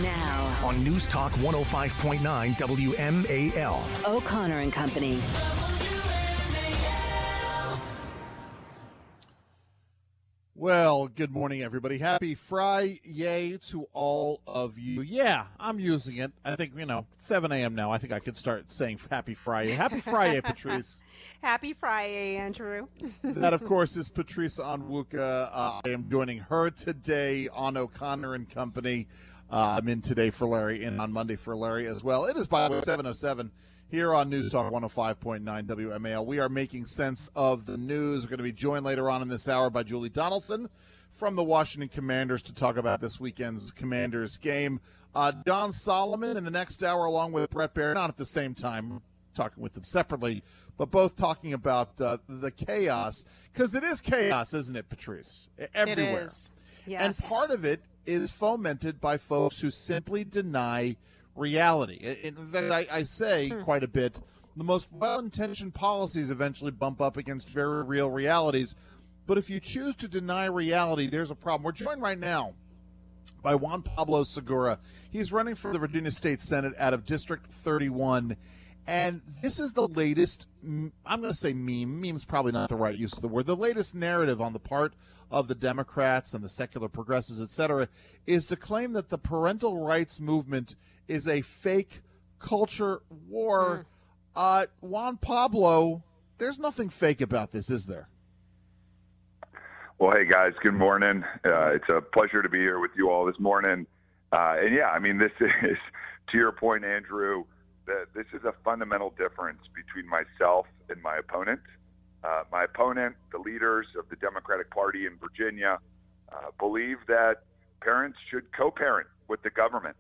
Now, on News Talk 105.9 WMAL. O'Connor and Company. Well, good morning, everybody. Happy Friday to all of you. Yeah, I'm using it. I think, 7 a.m. now. I think I could start saying Happy Friday. Happy Friday, Patrice. Happy Friday, Andrew. That, of course, is Patrice Onwuka. I am joining her today on O'Connor and Company. I'm in today for Larry and on Monday for Larry as well. It is, by the way, 7:07 here on News Talk 105.9 WMAL. We are making sense of the news. We're going to be joined later on in this hour by Julie Donaldson from the Washington Commanders to talk about this weekend's Commanders game. Don Solomon in the next hour, along with Brett Baer, not at the same time, talking with them separately, but both talking about the chaos, because it is chaos, isn't it, Patrice? Everywhere. It is. Yes. And part of it is fomented by folks who simply deny reality. In fact, I say quite a bit, the most well-intentioned policies eventually bump up against very real realities. But if you choose to deny reality, there's a problem. We're joined right now by Juan Pablo Segura. He's running for the Virginia State Senate out of District 31. And this is the latest, I'm going to say meme. Meme's probably not the right use of the word. The latest narrative on the part of the Democrats and the secular progressives, et cetera, is to claim that the parental rights movement is a fake culture war. Juan Pablo, there's nothing fake about this, is there? Well, hey, guys, good morning. It's a pleasure to be here with you all this morning. And, yeah, I mean, this is, to your point, Andrew, this is a fundamental difference between myself and my opponent. My opponent, the leaders of the Democratic Party in Virginia, believe that parents should co-parent with the government.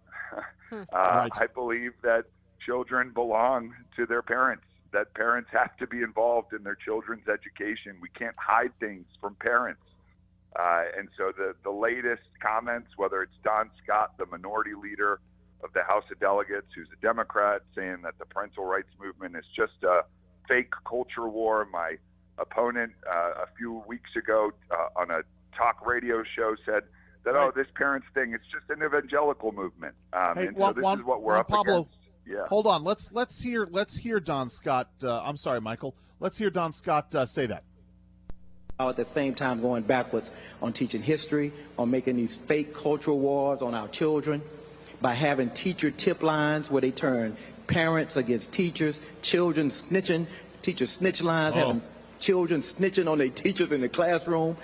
Right. I believe that children belong to their parents, that parents have to be involved in their children's education. We can't hide things from parents. And so the latest comments, whether it's Don Scott, the minority leader of the House of Delegates, who's a Democrat, saying that the parental rights movement is just a fake culture war. My opponent a few weeks ago on a talk radio show said that, this parents thing, it's just an evangelical movement. Hey, and so this is what we're up Pablo, against. Yeah. Hold on. Let's hear Don Scott. I'm sorry, Michael. Let's hear Don Scott say that. At the same time going backwards on teaching history, on making these fake cultural wars on our children, by having teacher tip lines where they turn parents against teachers, children snitching, teacher snitch lines, having children snitching on their teachers in the classroom.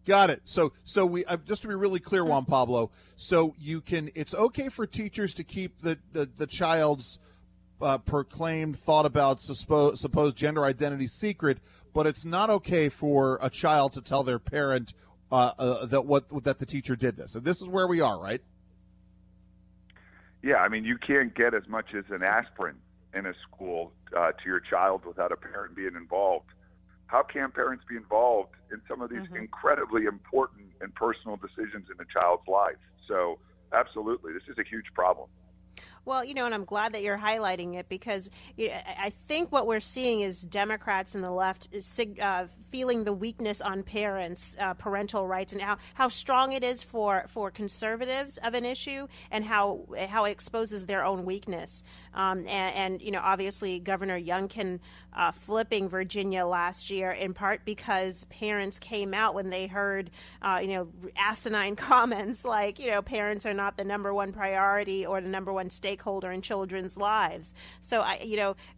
Got it. So we just to be really clear, Juan Pablo. So it's okay for teachers to keep the child's proclaimed thought about supposed gender identity secret, but it's not okay for a child to tell their parent that the teacher did this. So this is where we are, right? Yeah, I mean, you can't get as much as an aspirin in a school to your child without a parent being involved. How can parents be involved in some of these incredibly important and personal decisions in a child's life? So, absolutely, this is a huge problem. Well, and I'm glad that you're highlighting it because I think what we're seeing is Democrats and the left is feeling the weakness on parents, parental rights, and how strong it is for conservatives of an issue and how it exposes their own weakness. And obviously Governor Youngkin flipping Virginia last year in part because parents came out when they heard, asinine comments like, parents are not the number one priority or the number one stakeholder in children's lives. So,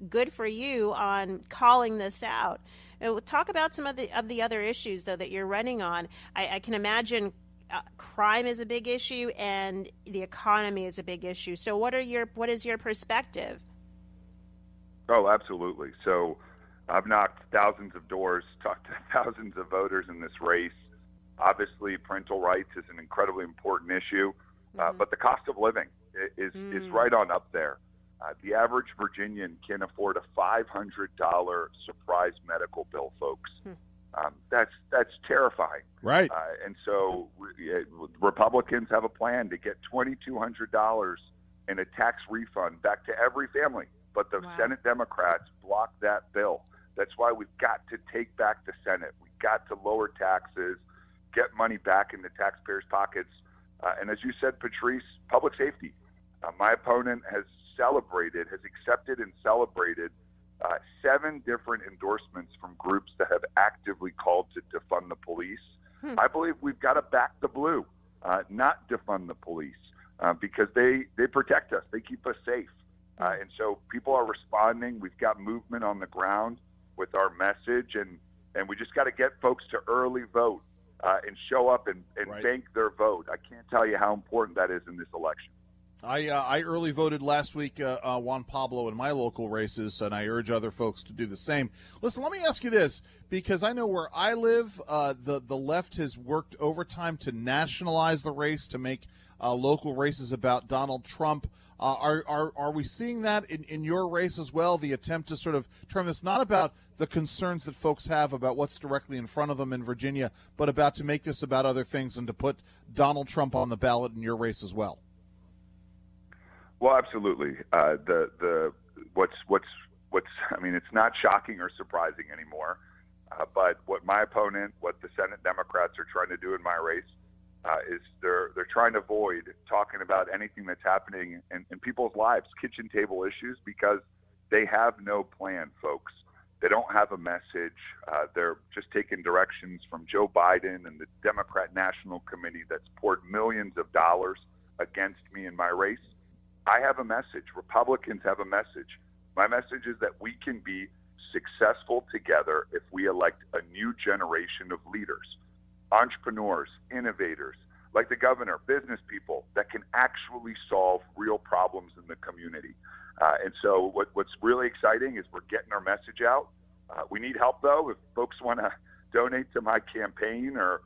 good for you on calling this out. We'll talk about some of the other issues, though, that you're running on. I can imagine crime is a big issue and the economy is a big issue. So what is your perspective? Oh, absolutely. So I've knocked thousands of doors, talked to thousands of voters in this race. Obviously, parental rights is an incredibly important issue, but the cost of living is right on up there. The average Virginian can afford a $500 surprise medical bill, folks. That's terrifying. Right. And so Republicans have a plan to get $2,200 in a tax refund back to every family. But the Senate Democrats blocked that bill. That's why we've got to take back the Senate. We've got to lower taxes, get money back in the taxpayers' pockets And as you said, Patrice, public safety. My opponent has accepted and celebrated 7 different endorsements from groups that have actively called to defund the police. I believe we've got to back the blue, not defund the police, because they protect us. They keep us safe. And so people are responding. We've got movement on the ground with our message, and we just got to get folks to early vote and show up and bank their vote. I can't tell you how important that is in this election. I early voted last week, Juan Pablo, in my local races, and I urge other folks to do the same. Listen, let me ask you this, because I know where I live, the left has worked overtime to nationalize the race, to make local races about Donald Trump. Are we seeing that in your race as well, the attempt to sort of turn this not about the concerns that folks have about what's directly in front of them in Virginia, but about to make this about other things and to put Donald Trump on the ballot in your race as well? Well, absolutely. It's not shocking or surprising anymore. But what my opponent, what the Senate Democrats are trying to do in my race, is they're trying to avoid talking about anything that's happening in people's lives, kitchen table issues, because they have no plan, folks. They don't have a message. They're just taking directions from Joe Biden and the Democrat National Committee that's poured millions of dollars against me in my race. I have a message. Republicans have a message. My message is that we can be successful together if we elect a new generation of leaders, entrepreneurs, innovators, like the governor, business people that can actually solve real problems in the community. And so what's really exciting is we're getting our message out. We need help, though. If folks want to donate to my campaign or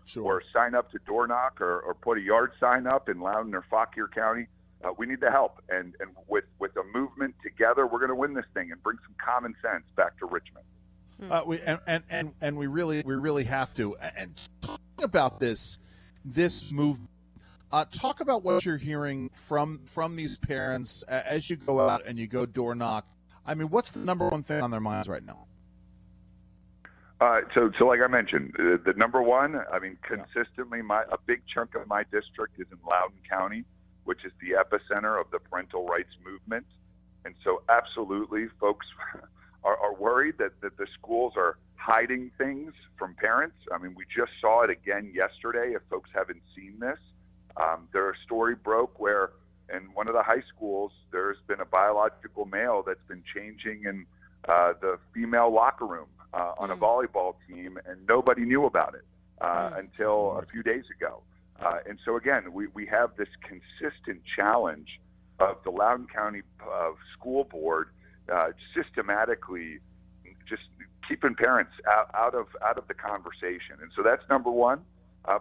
sign up to Door Knock or put a yard sign up in Loudoun or Fauquier County, we need the help. And with a movement together, we're going to win this thing and bring some common sense back to Richmond. We really have to. And talking about this movement, talk about what you're hearing from these parents as you go out and you go door knock. I mean, what's the number one thing on their minds right now? So like I mentioned, the number one, consistently, a big chunk of my district is in Loudoun County, which is the epicenter of the parental rights movement. And so absolutely, folks are worried that the schools are hiding things from parents. I mean, we just saw it again yesterday. If folks haven't seen this, a story broke where in one of the high schools, there's been a biological male that's been changing in the female locker room on a volleyball team, and nobody knew about it until a few days ago. And so, again, we have this consistent challenge of the Loudoun County School Board systematically just keeping parents out of the conversation. And so that's number one.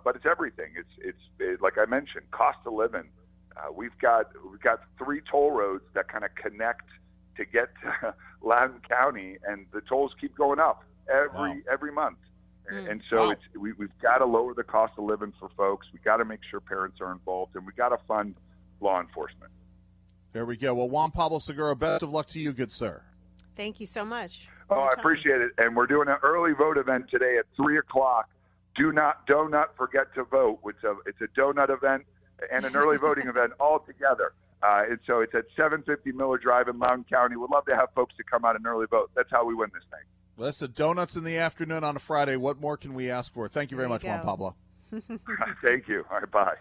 But it's everything. It's like I mentioned, cost of living. We've got 3 toll roads that kind of connect to get to Loudoun County, and the tolls keep going up every month. And so we've got to lower the cost of living for folks. We got to make sure parents are involved, and we got to fund law enforcement. There we go. Well, Juan Pablo Segura, best of luck to you, good sir. Thank you so much. I appreciate it. And we're doing an early vote event today at 3:00. Do not forget to vote. It's a donut event and an early voting event all together. And so it's at 750 Miller Drive in Loudoun County. We'd love to have folks to come out and early vote. That's how we win this thing. Listen, donuts in the afternoon on a Friday. What more can we ask for? Thank you very much, Juan Pablo. Thank you. All right, bye.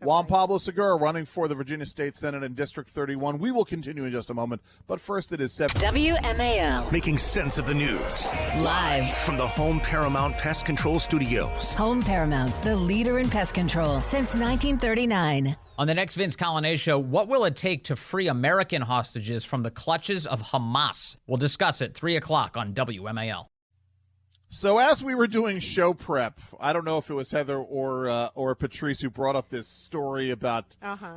Juan Pablo Segura running for the Virginia State Senate in District 31. We will continue in just a moment, but first it is 7. WMAL. Making sense of the news. Live from the Home Paramount Pest Control Studios. Home Paramount, the leader in pest control since 1939. On the next Vince Coglianese show, what will it take to free American hostages from the clutches of Hamas? We'll discuss it 3:00 on WMAL. So as we were doing show prep, I don't know if it was Heather or Patrice who brought up this story about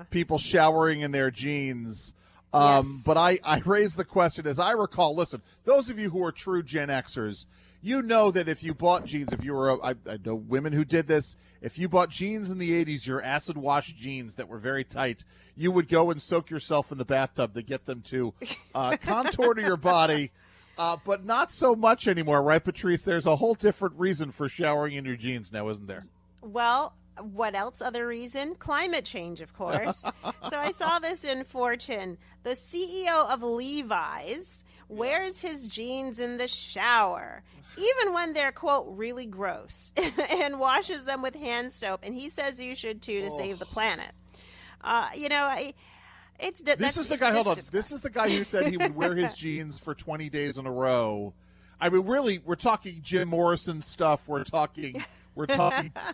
people showering in their jeans. Yes. But I raised the question, as I recall, listen, those of you who are true Gen Xers, you know that if you bought jeans, if you were, I know women who did this, if you bought jeans in the 80s, your acid wash jeans that were very tight, you would go and soak yourself in the bathtub to get them to contour to your body. But not so much anymore, right, Patrice? There's a whole different reason for showering in your jeans now, isn't there? Well, What else other reason? Climate change, of course. So I saw this in Fortune. The CEO of Levi's wears his jeans in the shower, even when they're, quote, really gross, and washes them with hand soap. And he says you should, too, to save the planet. This is the guy. Hold on. This is the guy who said he would wear his jeans for 20 days in a row. I mean, really, we're talking Jim Morrison stuff. We're talking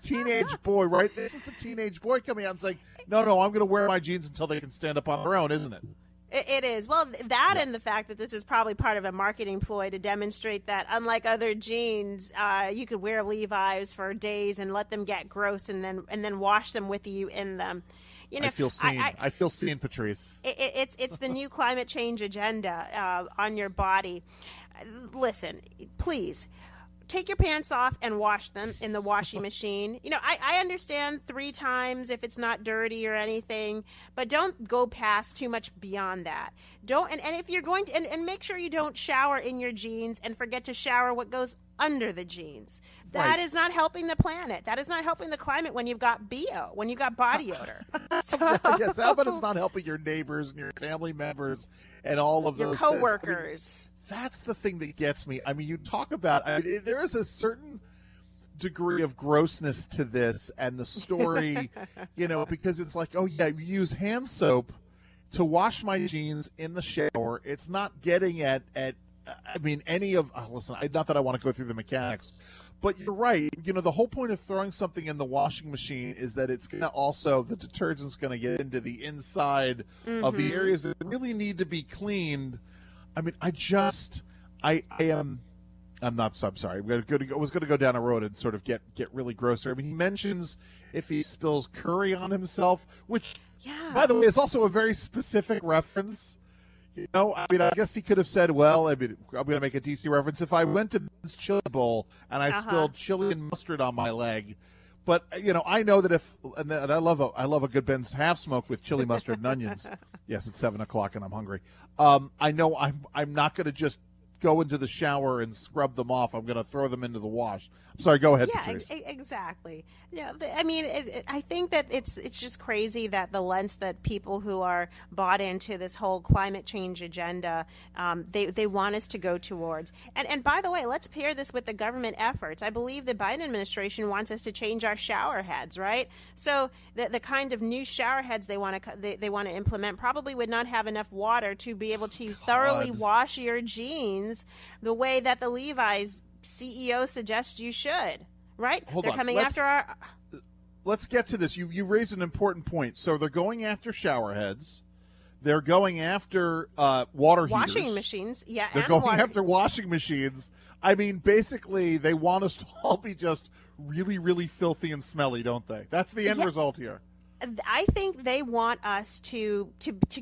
teenage boy, right? This is the teenage boy coming out and saying, no, I'm going to wear my jeans until they can stand up on their own, isn't it? It is. Well, that and the fact that this is probably part of a marketing ploy to demonstrate that, unlike other jeans, you could wear Levi's for days and let them get gross and then wash them with you in them. You know, I feel seen. I feel seen, Patrice. It's the new climate change agenda on your body. Listen, please. Take your pants off and wash them in the washing machine. You know, I understand 3 times if it's not dirty or anything, but don't go past too much beyond that. And if you're going to, and make sure you don't shower in your jeans and forget to shower what goes under the jeans. That is not helping the planet. That is not helping the climate when you've got BO, when you've got body odor. Yes, how about it's not helping your neighbors and your family members and all of those your coworkers. That's the thing that gets me. I mean, you talk about, there is a certain degree of grossness to this and the story, because it's like, oh, yeah, you use hand soap to wash my jeans in the shower. It's not getting at any of, listen, not that I want to go through the mechanics, but you're right. The whole point of throwing something in the washing machine is that it's going to the detergent's going to get into the inside of the areas that really need to be cleaned. I mean, I'm sorry. I was going to go down a road and sort of get really gross. I mean, he mentions if he spills curry on himself, which, by the way, is also a very specific reference. I mean, I guess he could have said, well, I'm going to make a DC reference. If I went to Ben's Chili Bowl and I spilled chili and mustard on my leg, but I know that and I love a good Ben's half smoke with chili, mustard, and onions. Yes, it's 7:00 and I'm hungry. I know I'm not going to just go into the shower and scrub them off. I'm going to throw them into the wash. I'm sorry. Go ahead, Patrice. Exactly. Yeah, I mean, I think that it's just crazy that the lengths that people who are bought into this whole climate change agenda, they want us to go towards. And by the way, let's pair this with the government efforts. I believe the Biden administration wants us to change our shower heads, right? So the kind of new shower heads they want to implement probably would not have enough water to be able to thoroughly wash your jeans the way that the Levi's CEO suggests you should, right? Hold They're on. coming after our... Let's get to this. You raised an important point. So they're going after shower heads. They're going after water heaters. Washing machines, yeah. They're going after washing machines. I mean, basically, they want us to all be just really, really filthy and smelly, don't they? That's the end result here. I think they want us to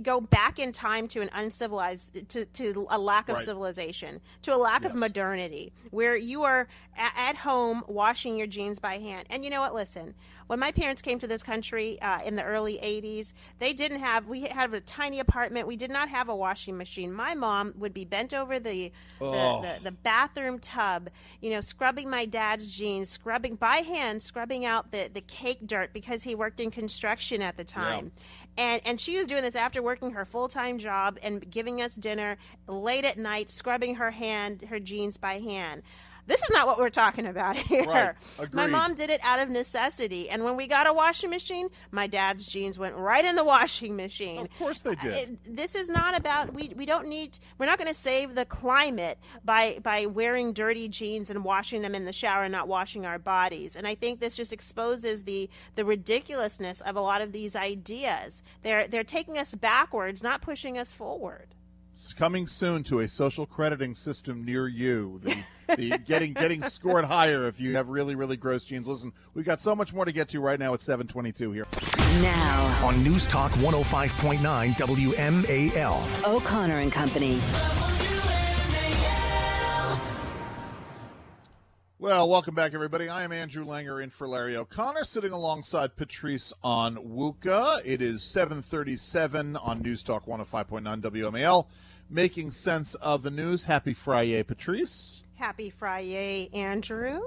go back in time to an uncivilized, to a lack of civilization, to a lack of modernity, where you are at home washing your jeans by hand. And you know what? Listen, when my parents came to this country in the early 80s, we had a tiny apartment. We did not have a washing machine. My mom would be bent over the bathroom tub, scrubbing my dad's jeans, scrubbing by hand, scrubbing out the cake dirt because he worked in construction at the time. Yeah. And she was doing this after working her full-time job and giving us dinner late at night, scrubbing her jeans by hand. This is not what we're talking about here. Right. Agreed. My mom did it out of necessity. And when we got a washing machine, my dad's jeans went right in the washing machine. Of course they did. This is not about, we're not going to save the climate by wearing dirty jeans and washing them in the shower and not washing our bodies. And I think this just exposes the ridiculousness of a lot of these ideas. They're taking us backwards, not pushing us forward. It's coming soon to a social crediting system near you. The getting scored higher if you have really, really gross jeans. Listen, we've got so much more to get to right now at 7:22 here. Now on News Talk 105.9 WMAL. O'Connor and Company. Well, welcome back, everybody. I am Andrew Langer in for Larry O'Connor, sitting alongside Patrice on WUKA. It is 7:37 on News Talk 105.9 WMAL. Making sense of the news. Happy Friday, Patrice. Happy Friday, Andrew.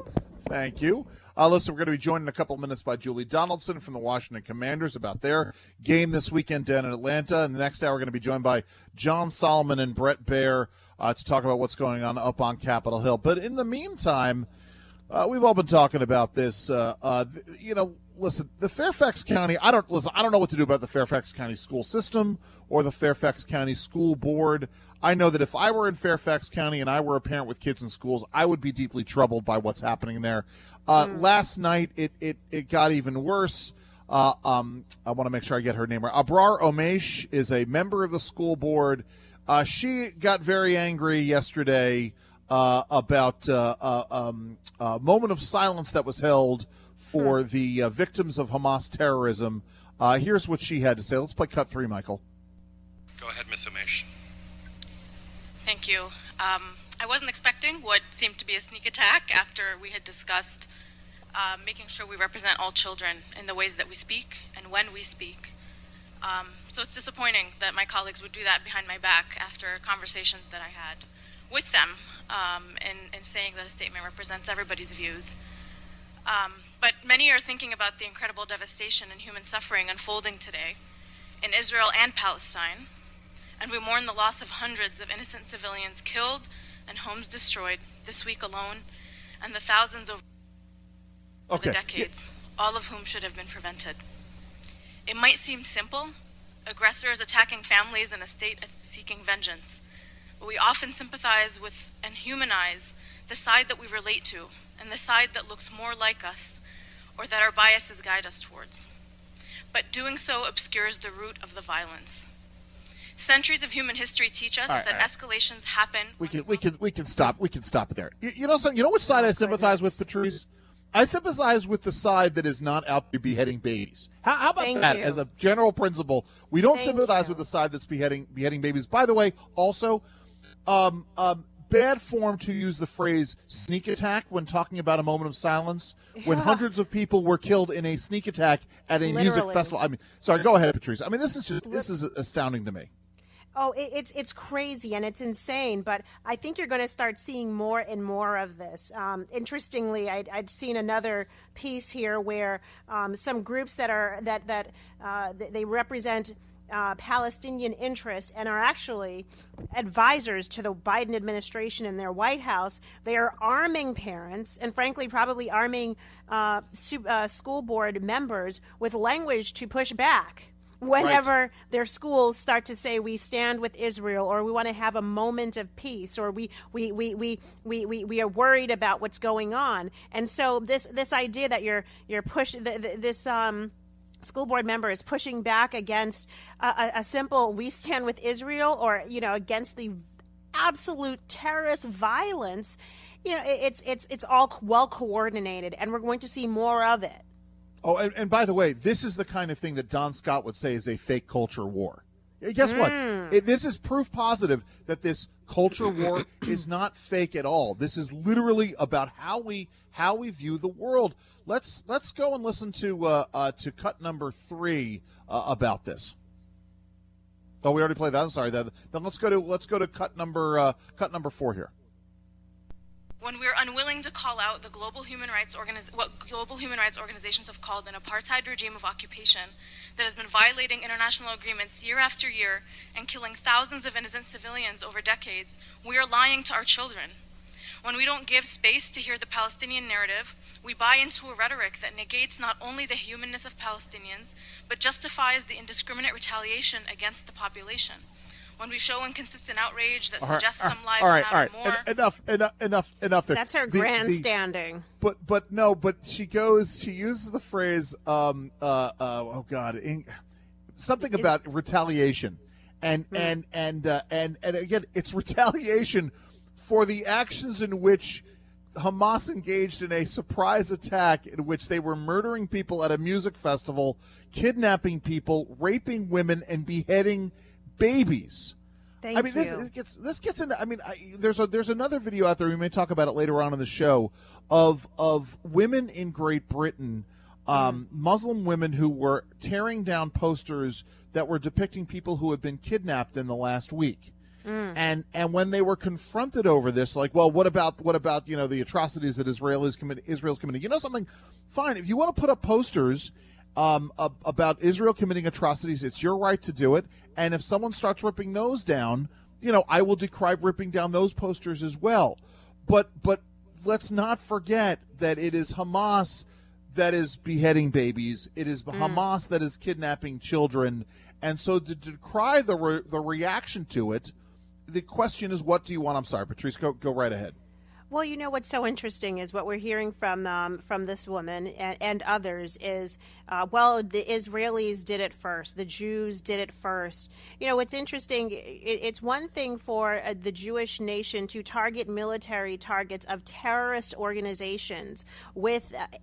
Thank you. Listen, we're going to be joined in a couple of minutes by Julie Donaldson from the Washington Commanders about their game this weekend down in Atlanta. In the next hour, we're going to be joined by John Solomon and Brett Baer to talk about what's going on up on Capitol Hill. But in the meantime, we've all been talking about this. Listen, the Fairfax County, I don't know what to do about the Fairfax County school system or the Fairfax County School Board. I know that if I were in Fairfax County and I were a parent with kids in schools, I would be deeply troubled by what's happening there. Last night, it got even worse. I want to make sure I get her name right. Abrar Omesh is a member of the school board. She got very angry yesterday about a moment of silence that was held for the victims of Hamas terrorism. Here's what she had to say. Let's play cut 3, Michael. Go ahead, Ms. Omesh. Thank you. I wasn't expecting what seemed to be a sneak attack after we had discussed making sure we represent all children in the ways that we speak and when we speak. So it's disappointing that my colleagues would do that behind my back after conversations that I had with them in saying that a statement represents everybody's views. But many are thinking about the incredible devastation and human suffering unfolding today in Israel and Palestine, and we mourn the loss of hundreds of innocent civilians killed and homes destroyed this week alone, and the thousands over the decades, all of whom should have been prevented. It might seem simple, aggressors attacking families in a state seeking vengeance, but we often sympathize with and humanize the side that we relate to and the side that looks more like us or that our biases guide us towards. But doing so obscures the root of the violence. Centuries of human history teach us that escalations happen. We can stop it there. You know which side I sympathize with, Patrice? I sympathize with the side that is not out there beheading babies. How about that? As a general principle, we don't sympathize with the side that's beheading babies. By the way, also, bad form to use the phrase sneak attack when talking about a moment of silence when hundreds of people were killed in a sneak attack at a music festival. I mean, sorry, go ahead, Patrice. I mean, this is astounding to me. Oh, it's crazy and it's insane, but I think you're going to start seeing more and more of this. Interestingly, I'd seen another piece here where some groups that they represent Palestinian interests and are actually advisors to the Biden administration in their White House. They are arming parents and, frankly, probably arming school board members with language to push back whenever their schools start to say we stand with Israel or we want to have a moment of peace or we are worried about what's going on. And so this idea that you're pushing this school board member is pushing back against a simple we stand with Israel or against the absolute terrorist violence, it's all well coordinated, and we're going to see more of it. Oh, and by the way, this is the kind of thing that Don Scott would say is a fake culture war. Guess what? This is proof positive that this culture war is not fake at all. This is literally about how we view the world. Let's go and listen to cut number 3 about this. Oh, we already played that. I'm sorry. Then let's go to cut number 4 here. When we're unwilling to call out the global human rights what global human rights organizations have called an apartheid regime of occupation that has been violating international agreements year after year and killing thousands of innocent civilians over decades, we are lying to our children. When we don't give space to hear the Palestinian narrative, we buy into a rhetoric that negates not only the humanness of Palestinians, but justifies the indiscriminate retaliation against the population. When we show inconsistent outrage that suggests some lives matter more. Enough there. That's her grandstanding. But she uses the phrase, something about retaliation. And again, it's retaliation for the actions in which Hamas engaged in a surprise attack in which they were murdering people at a music festival, kidnapping people, raping women, and beheading babies. This gets into. I mean, there's another video out there. We may talk about it later on in the show of women in Great Britain, Muslim women who were tearing down posters that were depicting people who had been kidnapped in the last week, And when they were confronted over this, like, well, what about the atrocities that Israel's committing? You know something? Fine, if you want to put up posters about Israel committing atrocities, it's your right to do it. And if someone starts ripping those down, I will decry ripping down those posters as well. But let's not forget that it is Hamas that is beheading babies. It is Hamas that is kidnapping children. And so to decry the reaction to it, the question is, what do you want? I'm sorry, Patrice, go right ahead. Well, what's so interesting is what we're hearing from this woman and others is, the Israelis did it first. The Jews did it first. It's interesting. It's one thing for the Jewish nation to target military targets of terrorist organizations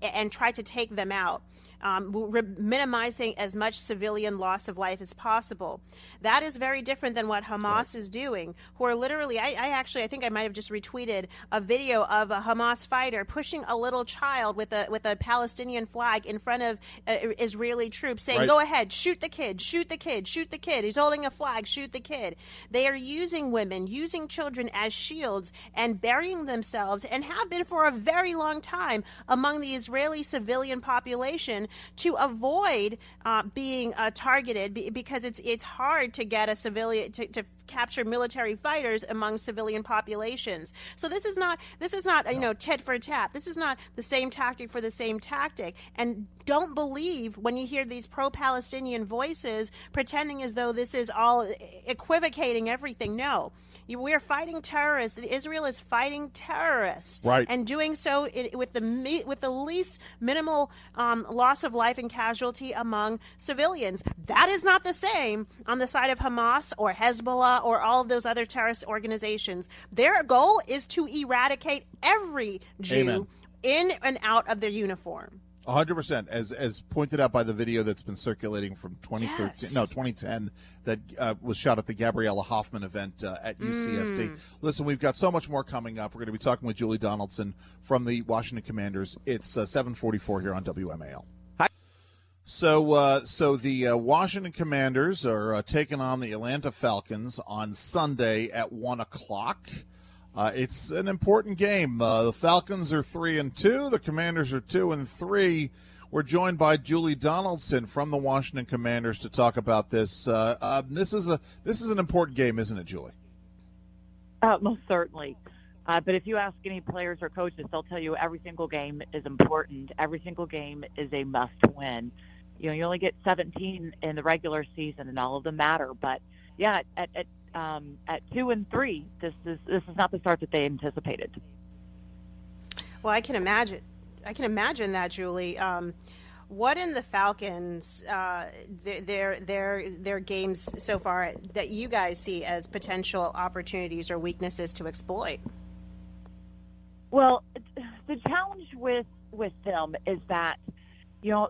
and try to take them out. Minimizing as much civilian loss of life as possible. That is very different than what Hamas is doing, who are literally, I think I might have just retweeted a video of a Hamas fighter pushing a little child with a Palestinian flag in front of Israeli troops saying, Go ahead, shoot the kid, shoot the kid, shoot the kid. He's holding a flag, shoot the kid. They are using women, using children as shields and burying themselves, and have been for a very long time among the Israeli civilian population, to avoid being targeted, because it's hard to get a civilian to capture military fighters among civilian populations. So this is not tit for tat. This is not the same tactic for the same tactic. And don't believe when you hear these pro-Palestinian voices pretending as though this is all equivocating everything. No. We're fighting terrorists. Israel is fighting terrorists, right? And doing so with the least minimal loss of life and casualty among civilians. That is not the same on the side of Hamas or Hezbollah or all of those other terrorist organizations. Their goal is to eradicate every Jew in and out of their uniform. 100%, as pointed out by the video that's been circulating from 2010, that was shot at the Gabriella Hoffman event at UCSD. Listen, we've got so much more coming up. We're going to be talking with Julie Donaldson from the Washington Commanders. It's 7:44 here on WMAL. Hi. So the Washington Commanders are taking on the Atlanta Falcons on Sunday at 1:00. It's an important game. The Falcons are 3-2. The Commanders are 2-3. We're joined by Julie Donaldson from the Washington Commanders to talk about this. This is an important game, isn't it, Julie? Most certainly. But if you ask any players or coaches, they'll tell you every single game is important. Every single game is a must-win. You only get 17 in the regular season, and all of them matter. But yeah, at 2-3, this is not the start that they anticipated. Well, I can imagine that, Julie. What in the Falcons, their games so far that you guys see as potential opportunities or weaknesses to exploit? Well, the challenge with them is that,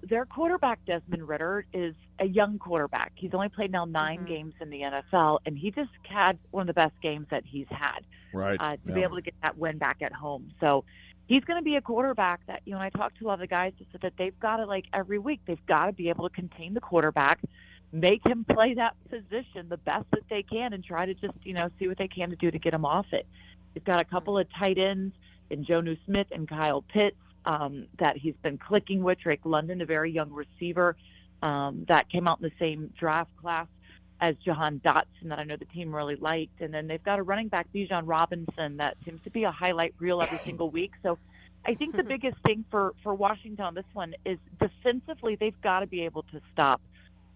their quarterback, Desmond Ridder, is a young quarterback. He's only played now 9 games in the NFL, and he just had one of the best games that he's had to be able to get that win back at home. So he's going to be a quarterback that, I talked to a lot of the guys that said that they've got to, every week, they've got to be able to contain the quarterback, make him play that position the best that they can, and try to just, see what they can to do to get him off it. He's got a couple of tight ends in Jonnu Smith and Kyle Pitts that he's been clicking with. Drake London, a very young receiver that came out in the same draft class as Jahan Dotson that I know the team really liked. And then they've got a running back, Bijan Robinson, that seems to be a highlight reel every single week. So I think the biggest thing for Washington on this one is defensively, they've got to be able to stop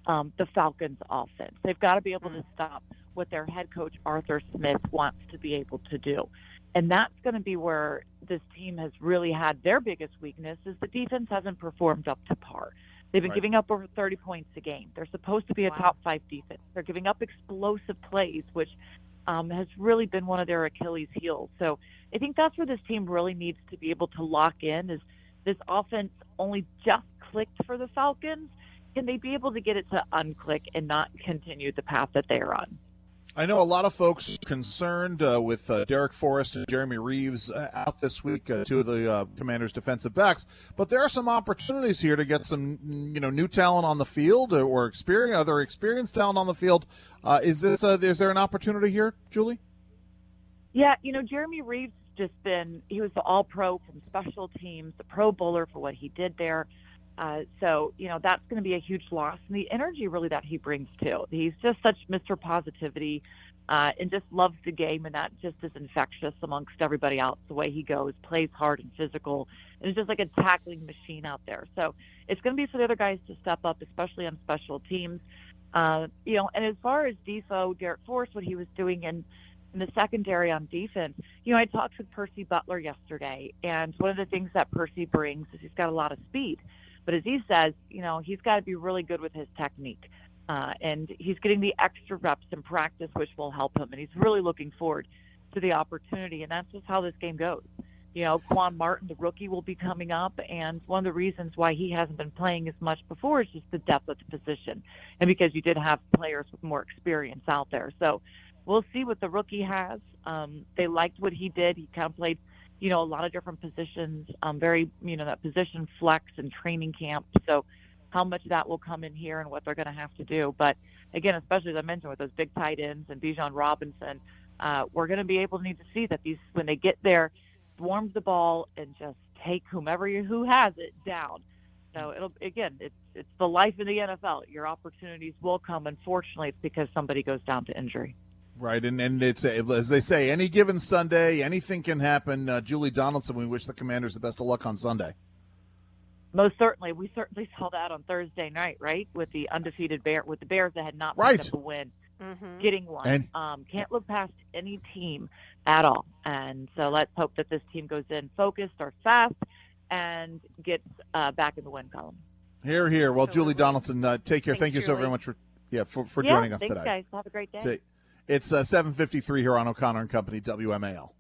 the Falcons' offense. They've got to be able to stop what their head coach, Arthur Smith, wants to be able to do. And that's going to be where this team has really had their biggest weakness, is the defense hasn't performed up to par. They've been giving up over 30 points a game. They're supposed to be a top 5 defense. They're giving up explosive plays, which has really been one of their Achilles heels. So I think that's where this team really needs to be able to lock in, is this offense only just clicked for the Falcons. Can they be able to get it to unclick and not continue the path that they are on? I know a lot of folks concerned with Derek Forrest and Jeremy Reeves out this week, two of the Commanders' defensive backs. But there are some opportunities here to get some, new talent on the field or other experienced talent on the field. Is there an opportunity here, Julie? Yeah, Jeremy Reeves he was the All-Pro from special teams, the Pro Bowler for what he did there. So, that's going to be a huge loss. And the energy really that he brings too. He's just such Mr. Positivity and just loves the game. And that just is infectious amongst everybody else. The way he goes, plays hard and physical. And it's just like a tackling machine out there. So it's going to be for the other guys to step up, especially on special teams. And as far as Defoe, Derek Forrest, what he was doing in the secondary on defense, I talked with Percy Butler yesterday. And one of the things that Percy brings is he's got a lot of speed. But as he says, he's got to be really good with his technique. And he's getting the extra reps in practice, which will help him. And he's really looking forward to the opportunity. And that's just how this game goes. Juan Martin, the rookie, will be coming up. And one of the reasons why he hasn't been playing as much before is just the depth of the position. And because you did have players with more experience out there. So we'll see what the rookie has. They liked what he did. He kind of played a lot of different positions, that position flex and training camp. So how much that will come in here and what they're going to have to do. But again, especially as I mentioned with those big tight ends and Bijan Robinson, we're going to be able to need to see that when they get there, swarm the ball and just take who has it down. So it's the life in the NFL. Your opportunities will come. Unfortunately, it's because somebody goes down to injury. Right, and it's, as they say, any given Sunday, anything can happen. Julie Donaldson, we wish the Commanders the best of luck on Sunday. Most certainly. We certainly saw that on Thursday night, right, with the undefeated with the Bears that had not picked up a win, getting one. Can't look past any team at all. And so let's hope that this team goes in focused, starts fast, and gets back in the win column. Hear, hear. Well, Julie Donaldson, take care. Thank you so very much for joining us thanks, today. Guys. Have a great day. It's 7:53 here on O'Connor and Company, WMAL.